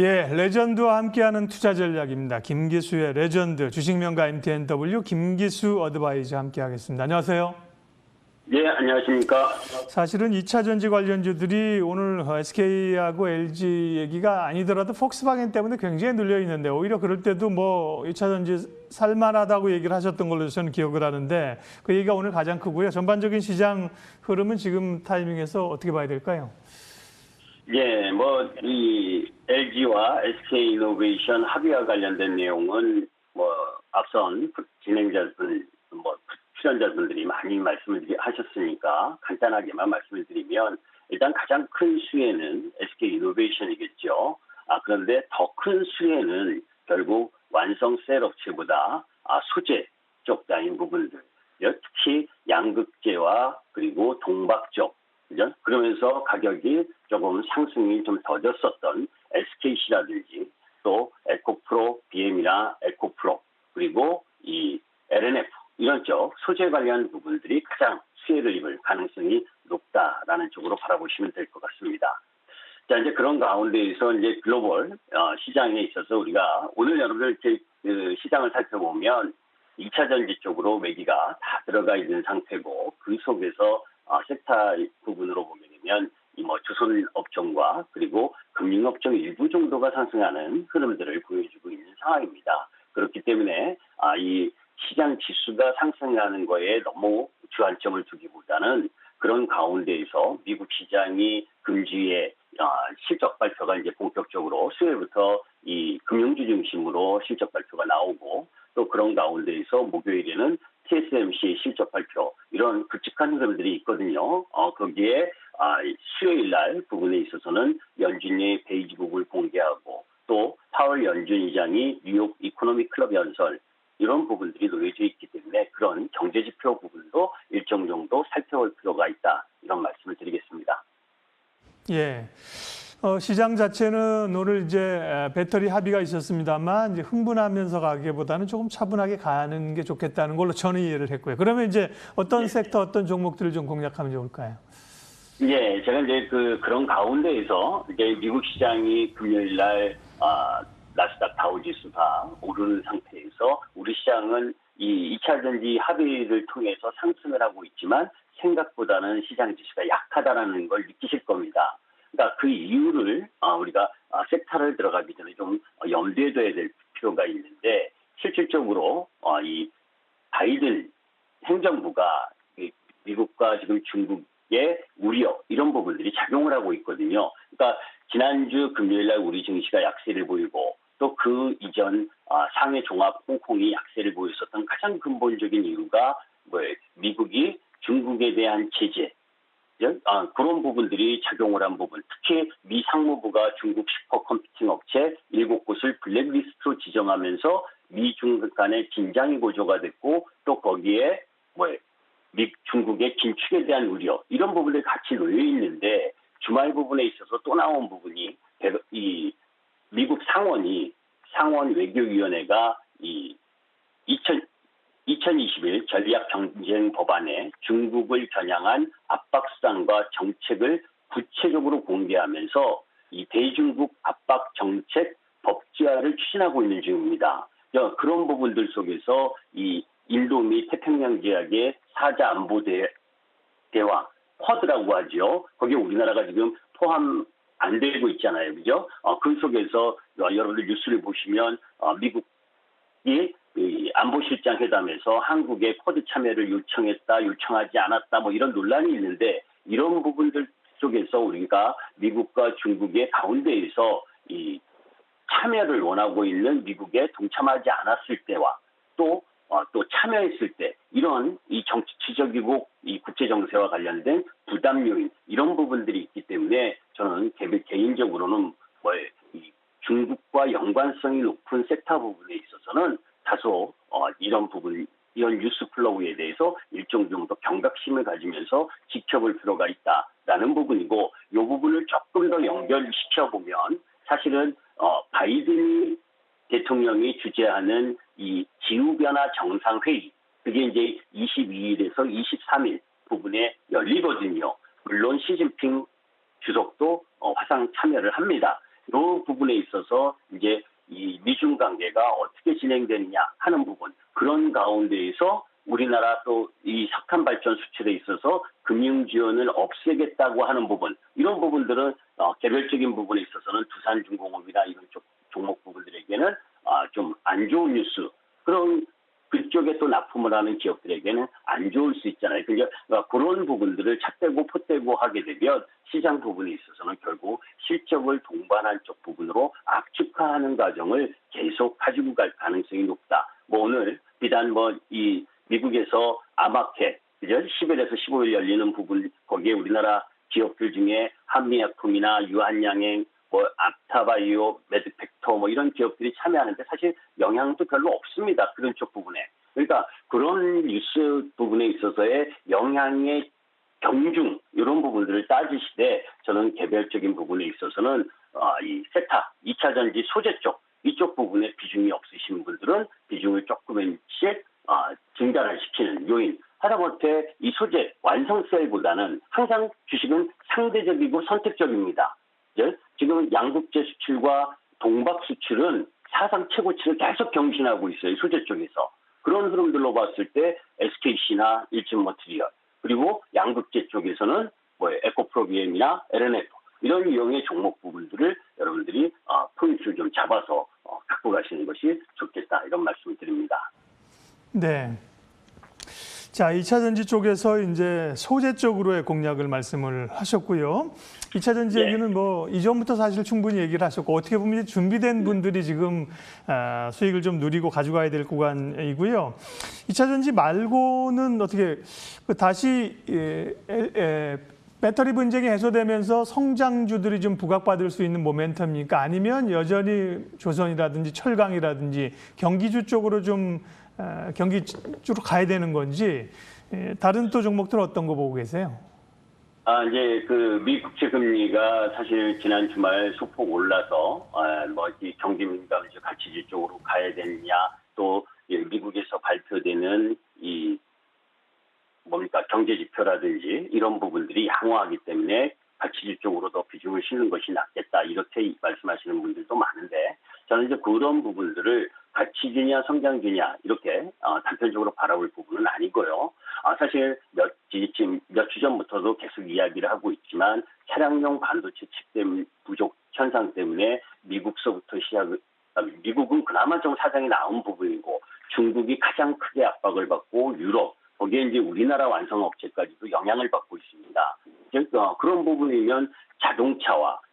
예, 레전드와 함께하는 투자 전략입니다. 김기수의 레전드, 주식명가 MTNW 김기수 어드바이저 함께하겠습니다. 안녕하세요. 예, 안녕하십니까. 사실은 2차 전지 관련주들이 오늘 SK하고 LG 얘기가 아니더라도 폭스바겐 때문에 굉장히 눌려 있는데 오히려 그럴 때도 뭐 2차 전지 살만하다고 얘기를 하셨던 걸로 저는 기억을 하는데 그 얘기가 오늘 가장 크고요. 전반적인 시장 흐름은 지금 타이밍에서 어떻게 봐야 될까요? 예, 이 LG와 SK이노베이션 합의와 관련된 내용은 앞선 진행자분, 출연자분들이 많이 말씀을 하셨으니까 간단하게만 말씀을 드리면 일단 가장 큰 수혜는 SK이노베이션이겠죠. 그런데 더 큰 수혜는 결국 완성 셀 업체보다 소재 쪽 라인 부분들, 특히 양극재와 그리고 동박 쪽, 그죠? 그러면서 가격이 조금 상승이 좀 더뎠었던 SKC라든지 또 에코프로, BM이나 에코프로 그리고 이 LNF 이런 쪽 소재 관련 부분들이 가장 수혜를 입을 가능성이 높다라는 쪽으로 바라보시면 될 것 같습니다. 자, 이제 그런 가운데에서 이제 글로벌 시장에 있어서 우리가 오늘 여러분들 이렇게 시장을 살펴보면 2차 전지 쪽으로 매기가 다 들어가 있는 상태고 그 속에서 섹터 부분으로 보게 되면 조선 업종과 그리고 금융 업종 일부 정도가 상승하는 흐름들을 보여주고 있는 상황입니다. 그렇기 때문에 이 시장 지수가 상승하는 거에 너무 주안점을 두기보다는 그런 가운데에서 미국 시장이 금주에 실적 발표가 이제 본격적으로 수요일부터 이 금융주 중심으로 실적 발표가 나오고 또 그런 가운데에서 목요일에는 TSMC 실적 발표 이런 굵직한 흐름들이 있거든요. 거기에 수요일 날 부분에 있어서는 연준이 베이지북을 공개하고 또 파월 연준 의장이 뉴욕 이코노미 클럽 연설 이런 부분들이 놓여져 있기 때문에 그런 경제 지표 부분도 일정 정도 살펴볼 필요가 있다 이런 말씀을 드리겠습니다. 예. 시장 자체는 오늘 이제 배터리 합의가 있었습니다만 이제 흥분하면서 가기보다는 조금 차분하게 가는 게 좋겠다는 걸로 저는 이해를 했고요. 그러면 이제 어떤 섹터, 어떤 종목들을 좀 공략하면 좋을까요? 예, 제가 이제 그런 가운데에서 이제 미국 시장이 금요일 날 나스닥 다우지수 다 오르는 상태에서 우리 시장은 이 2차 전지 합의를 통해서 상승을 하고 있지만 생각보다는 시장 지수가 약하다라는 걸 느끼실 겁니다. 그러니까 그 이유를 우리가 섹터를 들어가기 전에 좀 염두에 둬야 될 필요가 있는데 실질적으로 이 바이든 행정부가 미국과 지금 중국의 우려 이런 부분들이 작용을 하고 있거든요. 그러니까 지난주 금요일 날 우리 증시가 약세를 보이고 또 그 이전 상해 종합 홍콩이 약세를 보였었던 가장 근본적인 이유가 미국이 중국에 대한 제재 그런 부분들이 작용을 한 부분, 특히 미 상무부가 중국 슈퍼컴퓨팅 업체 7곳을 블랙리스트로 지정하면서 미 중국 간의 긴장이 고조가 됐고 또 거기에 중국의 긴축에 대한 우려 이런 부분들이 같이 놓여 있는데 주말 부분에 있어서 또 나온 부분이 이 미국 상원 외교위원회가 이 2021 전략 경쟁 법안에 중국을 겨냥한 압박 수단과 정책을 구체적으로 공개하면서 이 대중국 압박 정책 법제화를 추진하고 있는 중입니다. 그런 부분들 속에서 이 인도 미 태평양 지역의 사자 안보 대화 쿼드라고 하죠. 거기에 우리나라가 지금 포함 안 되고 있잖아요, 그죠? 그 속에서 여러분들 뉴스를 보시면 미국이 안보실장 회담에서 한국의 쿼드 참여를 요청하지 않았다, 이런 논란이 있는데 이런 부분들 속에서 우리가 미국과 중국의 가운데에서 이 참여를 원하고 있는 미국에 동참하지 않았을 때와 또 참여했을 때 이런 이 정치적이고 이 국제 정세와 관련된 부담 요인 이런 부분들이 있기 때문에 저는 개인적으로는 이 중국과 연관성이 높은 sek터 부분에 있어서는 다소 이런 뉴스 플로우에 대해서 일정 정도 경각심을 가지면서 지켜볼 필요가 있다라는 부분이고 이 부분을 조금 더 연결시켜 보면 사실은 바이든 대통령이 주재하는 이 기후변화 정상회의 그게 이제 22일에서 23일 부분에 열리거든요. 물론 시진핑 주석도 화상 참여를 합니다. 이 부분에 있어서 이제 이 미중 관계가 어떻게 진행되느냐 하는 부분, 그런 가운데에서 우리나라 또 이 석탄 발전 수출에 있어서 금융 지원을 없애겠다고 하는 부분, 이런 부분들은 개별적인 부분에 있어서는 두산중공업이나 이런 쪽 종목 부분들에게는 좀 안 좋은 뉴스, 그런 그쪽에 또 납품을 하는 기업들에게는 안 좋을 수 있잖아요. 그러니까 그런 부분들을 찻대고 포대고 하게 되면 시장 부분에 있어서는 결국 실적을 동반한 쪽 부분으로 악축화하는 과정을 계속 가지고 갈 가능성이 높다. 뭐 오늘 비단 뭐 이 미국에서 아마켓, 그죠? 10일에서 15일 열리는 부분, 거기에 우리나라 기업들 중에 한미약품이나 유한양행, 뭐 앞타바이오, 매드팩터 뭐 이런 기업들이 참여하는데 사실 영향도 별로 없습니다. 그런 쪽 부분에. 그러니까 그런 뉴스 부분에 있어서의 영향의 경중, 이런 부분들을 따지시되 저는 개별적인 부분에 있어서는 이 세타, 2차 전지 소재 쪽, 이쪽 부분에 비중이 없으신 분들은 비중을 조금씩 증가를 시키는 요인. 하다못해 이 소재 완성셀보다는 항상 주식은 상대적이고 선택적입니다. 지금 양극재 수출과 동박 수출은 사상 최고치를 계속 경신하고 있어요. 소재 쪽에서. 그런 흐름들로 봤을 때 SKC나 일진머티리얼, 그리고 양극재 쪽에서는 뭐 에코프로비엠이나 LNF, 이런 유형의 종목 부분들을 여러분들이 포인트를 좀 잡아서 갖고 가시는 것이 좋겠다, 이런 말씀을 드립니다. 네. 자, 2차 전지 쪽에서 이제 소재 쪽으로의 공략을 말씀을 하셨고요. 2차 전지 네. 얘기는 뭐 이전부터 사실 충분히 얘기를 하셨고, 어떻게 보면 이제 준비된 분들이 지금 수익을 좀 누리고 가져가야 될 구간이고요. 2차 전지 말고는 어떻게 다시 배터리 분쟁이 해소되면서 성장주들이 좀 부각받을 수 있는 모멘텀입니까? 아니면 여전히 조선이라든지 철강이라든지 경기주 쪽으로 좀 경기주로 가야 되는 건지, 다른 또 종목들 어떤 거 보고 계세요? 이제 그 미국채 금리가 사실 지난 주말 소폭 올라서 뭐 이 경기 민감 가치주 쪽으로 가야 되느냐, 또 미국에서 발표되는 이 뭡니까 경제 지표라든지 이런 부분들이 양호하기 때문에 가치주 쪽으로 더 비중을 실는 것이 낫겠다, 이렇게 말씀하시는 분들도 많은데, 저는 이제 그런 부분들을 가치주냐 성장주냐 이렇게 단편적으로 바라볼 부분은 아니고요. 사실 몇 주 전부터도 계속 이야기를 하고 있지만 차량용 반도체 칩 부족 현상 때문에 미국서부터 미국은 그나마 좀 사정이 나은 부분이고, 중국이 가장 크게 압박을 받고, 유럽, 거기에 이제 우리나라 완성업체까지도 영향을 받고 있습니다. 그런 부분이면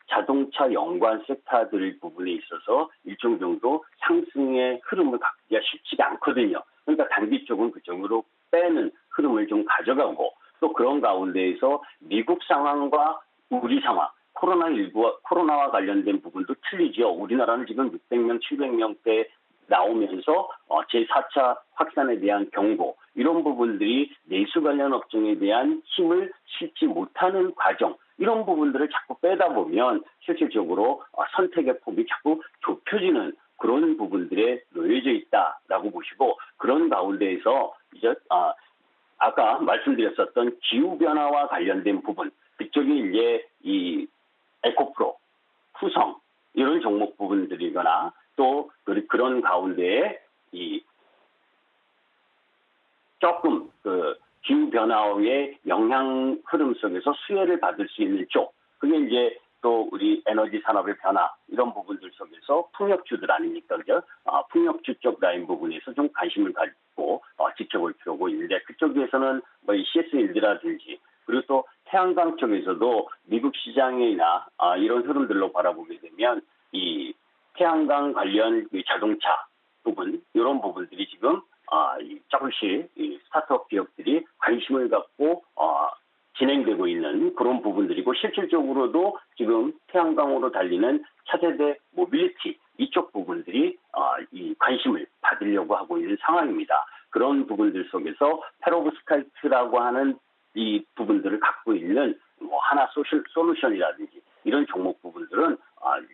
자동차 연관 섹터들 부분에 있어서 일정 정도 상승의 흐름을 갖기가 쉽지가 않거든요. 그러니까 단기 쪽은 그쪽으로 빼는 흐름을 좀 가져가고, 또 그런 가운데에서 미국 상황과 우리 상황, 코로나와 관련된 부분도 틀리죠. 우리나라는 지금 600명, 700명대 나오면서 제4차 확산에 대한 경고, 이런 부분들이 내수 관련 업종에 대한 힘을 실지 못하는 과정, 이런 부분들을 자꾸 빼다 보면 실질적으로 선택의 폭이 자꾸 좁혀지는 그런 부분들에 놓여져 있다라고 보시고, 그런 가운데에서 이제 아까 말씀드렸었던 기후변화와 관련된 부분, 그쪽이 이제 이 에코프로, 후성, 이런 종목 부분들이거나, 또 그런 가운데에 이 조금 그 기후 변화의 영향 흐름 속에서 수혜를 받을 수 있는 쪽, 그게 이제 또 우리 에너지 산업의 변화, 이런 부분들 속에서 풍력주들 아닙니까, 그죠? 풍력주 쪽 라인 부분에서 좀 관심을 갖고 지켜볼 필요가 있는데, 그쪽에서는 뭐 이 CS1라든지, 그리고 또 태양광 쪽에서도 미국 시장이나 이런 흐름들로 바라보게 되면 이 태양광 관련 자동차 부분, 이런 부분들이 지금 조금씩 스타트업 기업들이 관심을 갖고 진행되고 있는 그런 부분들이고, 실질적으로도 지금 태양광으로 달리는 차세대 모빌리티, 이쪽 부분들이 이 관심을 받으려고 하고 있는 상황입니다. 그런 부분들 속에서 페로브스카이트라고 하는 이 부분들을 갖고 있는 뭐 하나 솔루션이라든지 이런 종목 부분들은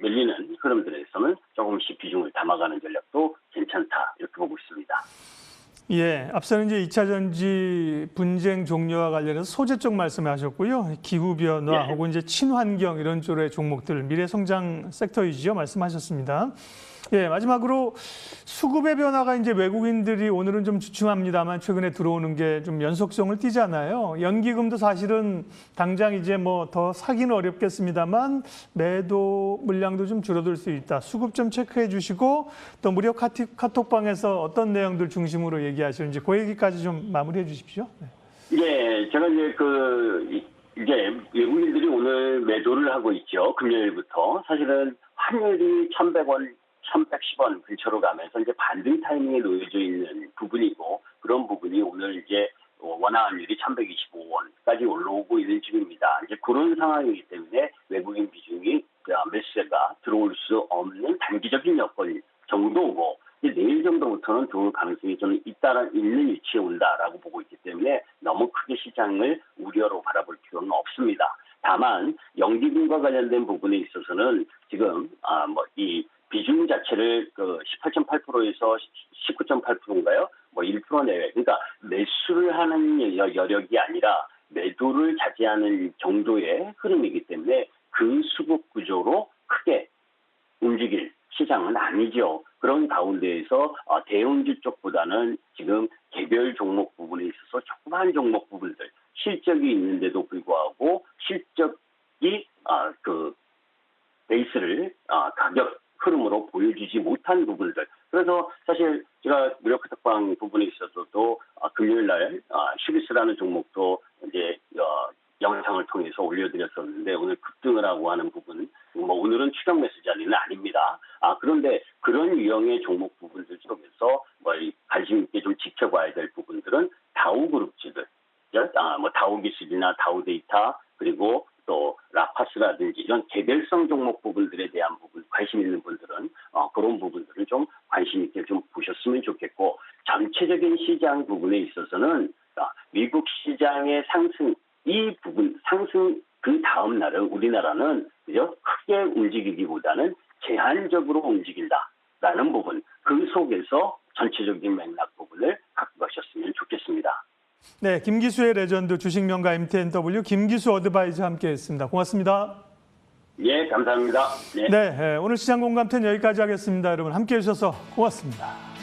밀리는 흐름들에서는 조금씩 비중을 담아가는 전략도 괜찮다, 이렇게 보고 있습니다. 예, 앞서는 이제 2차 전지 분쟁 종료와 관련해서 소재 쪽 말씀하셨고요. 기후 변화 예. 혹은 이제 친환경 이런 쪽의 종목들 미래 성장 섹터이지요 말씀하셨습니다. 예, 마지막으로 수급의 변화가 이제 외국인들이 오늘은 좀 주춤합니다만 최근에 들어오는 게 좀 연속성을 띠잖아요. 연기금도 사실은 당장 이제 뭐 더 사기는 어렵겠습니다만 매도 물량도 좀 줄어들 수 있다. 수급 좀 체크해 주시고 또 무료 카톡방에서 어떤 내용들 중심으로 얘기하시는지 그 얘기까지 좀 마무리해 주십시오. 네. 예, 제가 이제 외국인들이 오늘 매도를 하고 있죠. 금요일부터. 사실은 환율이 1,100원, 1,110원 근처로 가면서 이제 반등 타이밍에 놓여져 있는 부분이고, 그런 부분이 오늘 이제 원화환율이 1,125원까지 올라오고 있는 중입니다. 이제 그런 상황이기 때문에 외국인 비중이 매수세가 들어올 수 없는 단기적인 여건 정도고, 내일 정도부터는 들어올 가능성이 좀 있는 위치에 온다라고 보고 있기 때문에 너무 크게 시장을 우려로 바라볼 필요는 없습니다. 다만 연기금과 관련된 부분에 있어서는 지금 이 비중 자체를 18.8%에서 19.8%인가요? 1% 내외. 그러니까 매수를 하는 여력이 아니라 매도를 자제하는 정도의 흐름이기 때문에 그 수급 구조로 크게 움직일 시장은 아니죠. 그런 가운데에서 대형주 쪽보다는 지금 개별 종목 부분에 있어서 조그마한 종목 부분들, 실적이 있는데도 불구하고 실적이 베이스를 가격 흐름으로 보여주지 못한 부분들. 그래서 사실 제가 무료 카톡방 부분에 있어서도 금요일 날 슈비스라는 종목도 이제 영상을 통해서 올려드렸었는데 오늘 급등을 하고 하는 부분, 오늘은 추격 매수 자리는 아닙니다. 그런데 그런 유형의 종목 부분들 쪽에서 관심 있게 좀 지켜봐야 될 부분들은 다우그룹주들, 다우기술이나 다우데이터, 그리고 또 라파스라든지 이런 개별성 종목 부분들에 대한 부분, 관심 있는 분들은 그런 부분들을 좀 관심 있게 좀 보셨으면 좋겠고, 전체적인 시장 부분에 있어서는 미국 시장의 상승, 이 부분 상승 그 다음 날은 우리나라는 그죠? 크게 움직이기보다는 제한적으로 움직인다라는 부분, 그 속에서 전체적인 맥락 부분을 갖고 가셨으면 좋겠습니다. 네, 김기수의 레전드 주식명가 MTNW 김기수 어드바이저 함께했습니다. 고맙습니다. 예, 감사합니다. 네, 오늘 시장 공감텐 여기까지 하겠습니다. 여러분 함께해 주셔서 고맙습니다.